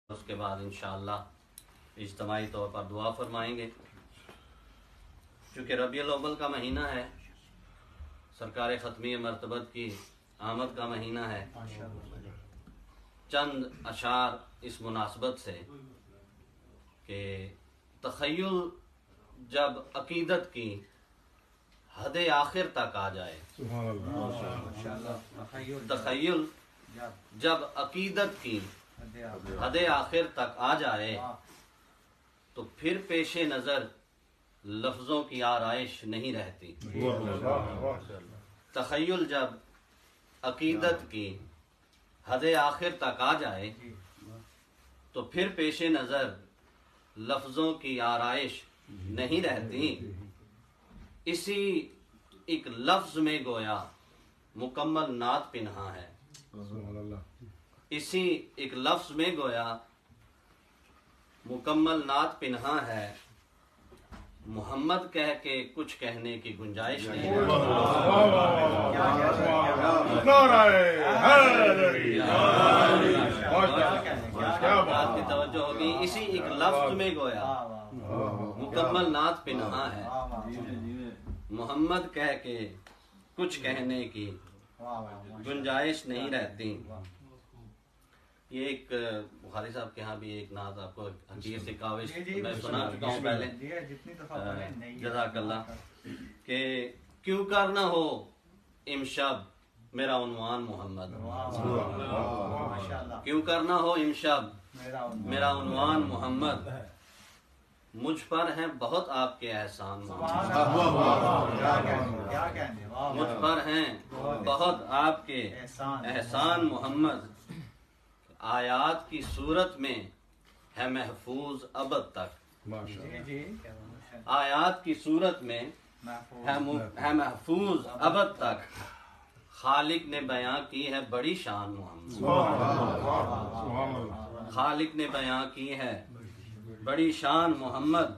उसके बाद इंशाअल्लाह इज्तिमाई तौर पर दुआ फरमाएंगे। चूँकि रबीउल अव्वल का महीना है, सरकार ख़त्मी मरतबत की आमद का महीना है, चंद अशार इस मुनासबत से कि तख़य्युल जब अक़ीदत की हद आखिर तक आ जाए, तख़य्युल जब अक़ीदत की हद आखिर तक आ जाए तो फिर पेशे नज़र लफ्ज़ों की आराइश नहीं रहती। तख़य्युल जब अक़ीदत की हद आखिर तक आ जाए तो फिर पेशे नज़र लफ्ज़ों की आराइश नहीं रहती। इसी एक लफ्ज़ में गोया मुकम्मल नात पिन्हा है, इसी एक लफ्ज़ में गोया मुकम्मल नात पिन्हा है। मोहम्मद कह के कुछ कहने की गुंजाइश नहीं है। आपकी तवज्जो होगी, इसी एक लफ्ज़ में गोया मुकम्मल नात पिन्हा है। मोहम्मद कह के कुछ कहने की गुंजाइश नहीं रहती। ये एक बुखारी साहब के यहाँ भी एक नात आपको हकीर से काविश मैं सुना चुका हूँ पहले, जज़ाकल्लाह, कि क्यों कर ना हो इमशब मेरा उन्वान मोहम्मद, क्यों कर ना हो इमशब मेरा उन्वान मोहम्मद, मुझ पर हैं बहुत आपके एहसान, मुझ पर हैं बहुत आपके एहसान मोहम्मद, आयात की सूरत में है महफूज अबद तक, आयात की सूरत में है महफूज अबद तक, खालिक ने बयां की है बड़ी शान मोहम्मद, खालिक ने बयां की है बड़ी शान मोहम्मद,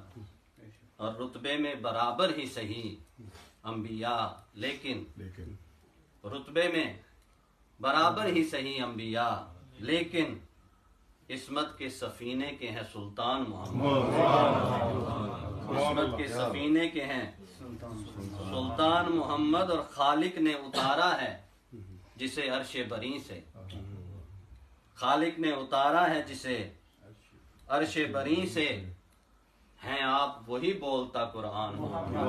और रुतबे में बराबर ही सही अंबिया, लेकिन रुतबे में बराबर ही सही अंबिया, लेकिन इस्मत के सफीने के हैं सुल्तान मोहम्मद, इस्मत के सफीने के हैं सुल्तान मोहम्मद, और खालिक ने उतारा है जिसे अर्शे बरी से, खालिक ने उतारा है जिसे अर्शे बरी से, हैं आप वही बोलता कुरान मोहम्मद,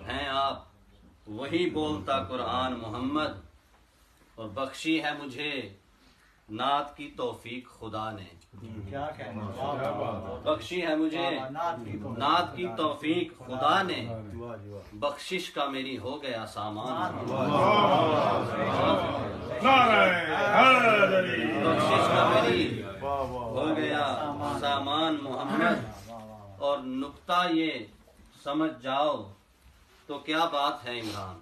हैं आप वही बोलता कुरान मोहम्मद, और बख्शी है मुझे नात की तौफीक खुदा ने, क्या बख्शी है मुझे नात की तौफीक खुदा ने, बख्शिश का मेरी हो गया सामान, बख्शिश का मेरी हो गया सामान मोहम्मद, और नुक्ता ये समझ जाओ तो क्या बात है इमरान,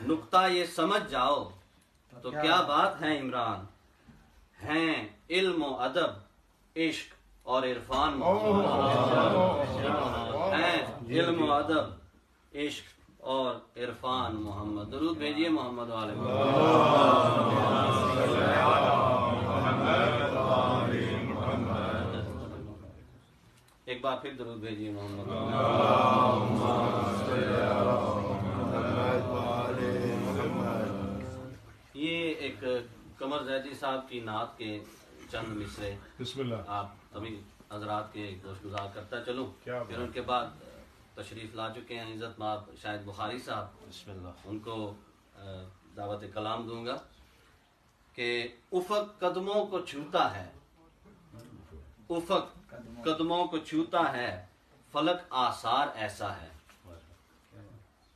नुक्ता ये समझ जाओ तो क्या बात है इमरान, हैं इल्म व अदब इश्क और इरफान मोहम्मद, हैं इल्म व अदब इश्क और इरफान मोहम्मद। दरूद भेजिए मोहम्मद वाले एक बार फिर दरूद भेजिए मोहम्मद। ये एक कमर जैदी साहब की नात के चंद मिसरे आप सभी हजरात के गोशगुजार करता चलूँ, फिर उनके बाद तशरीफ़ ला चुके हैं इज़्ज़त माब शायद बुखारी साहब, उनको दावत कलाम दूंगा कि उफ़क़ कदमों को छूता है, उफ़क़ कदमों को छूता है, फलक आसार ऐसा है,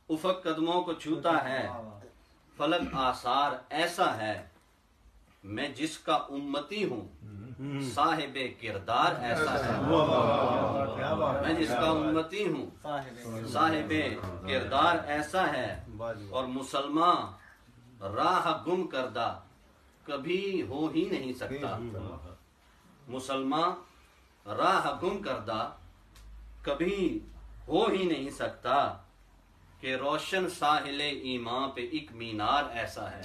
उफ़क़ कदमों को छूता है, फलक आसार ऐसा है, मैं जिसका उम्मती हूँ साहिबे किरदार ऐसा है, मैं जिसका उम्मती हूँ साहिबे किरदार ऐसा है, और मुसलमान राह गुम करदा कभी हो ही नहीं सकता, मुसलमान राह गुम करदा कभी हो ही नहीं सकता, कि रोशन साहिल ईमान पे एक मीनार ऐसा है,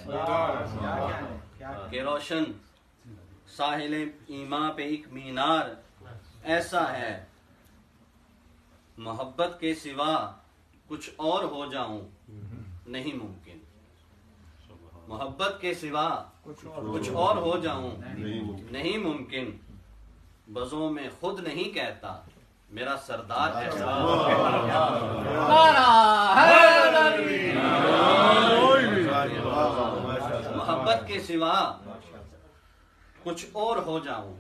कि रोशन साहिल ईमान पे एक मीनार ऐसा है, मोहब्बत के सिवा कुछ और हो जाऊं नहीं मुमकिन, मोहब्बत के सिवा कुछ और हो जाऊं नहीं मुमकिन, बज़ों में खुद नहीं कहता मेरा सरदार ऐसा मोहब्बत के सिवा कुछ और हो जाऊं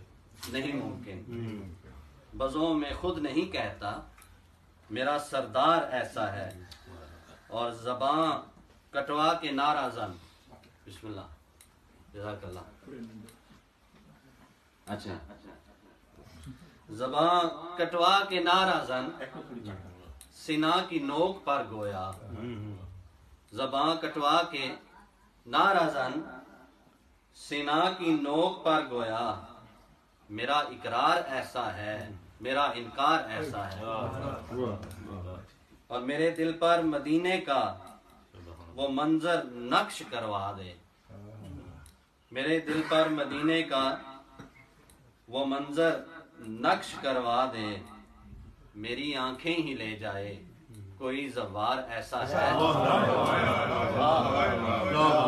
नहीं मुमकिन, बज़ों में खुद नहीं कहता मेरा सरदार ऐसा है, और ज़बां कटवा के नाराज़न बिस्मिल्लाह जज़ाकल्लाह। अच्छा, ज़बां कटवा के नाराज़न सिना की नोक पर गोया, ज़बां कटवा के नाराज़न सिना की नोक पर गोया, मेरा इकरार ऐसा है, मेरा इनकार ऐसा है, और मेरे दिल पर मदीने का वो मंजर नक्श करवा दे, मेरे दिल पर मदीने का वो मंजर नक्श करवा दे, मेरी आंखें ही ले जाए कोई ज़वार ऐसा है,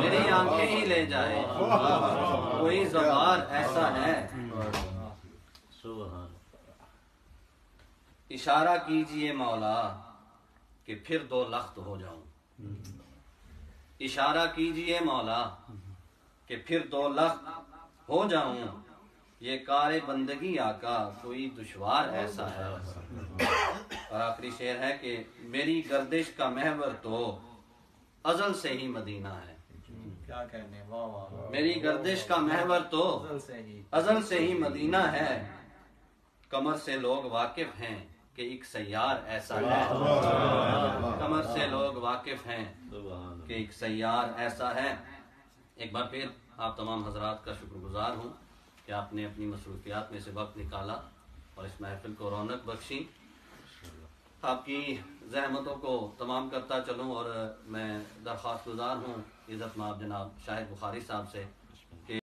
मेरी आंखें ही ले जाए कोई ज़वार ऐसा है। इशारा कीजिए मौला कि फिर दो लख्त हो जाऊं, इशारा कीजिए मौला कि फिर दो लख्त हो जाऊं, ये कारे बंदगी आका कोई दुश्वार ऐसा है। और आखिरी शेर है कि मेरी गर्दिश का महवर तो अज़ल से ही मदीना है, क्या कहने, वाह वाह, मेरी गर्दिश का महवर तो अज़ल से ही मदीना है, कमर से लोग वाकिफ हैं कि एक सैयार ऐसा है, कमर से लोग वाकिफ हैं कि एक सैयार ऐसा है। एक बार फिर आप तमाम हजरात का शुक्रगुजार हूँ कि आपने अपनी मसरूफियात में से वक्त निकाला और इस महफिल को रौनक बख्शी। आपकी ज़हमतों को तमाम करता चलूँ और मैं दरख्वास्त गुजार हूँ इज़्ज़त माब जनाब शाहिद बुखारी साहब से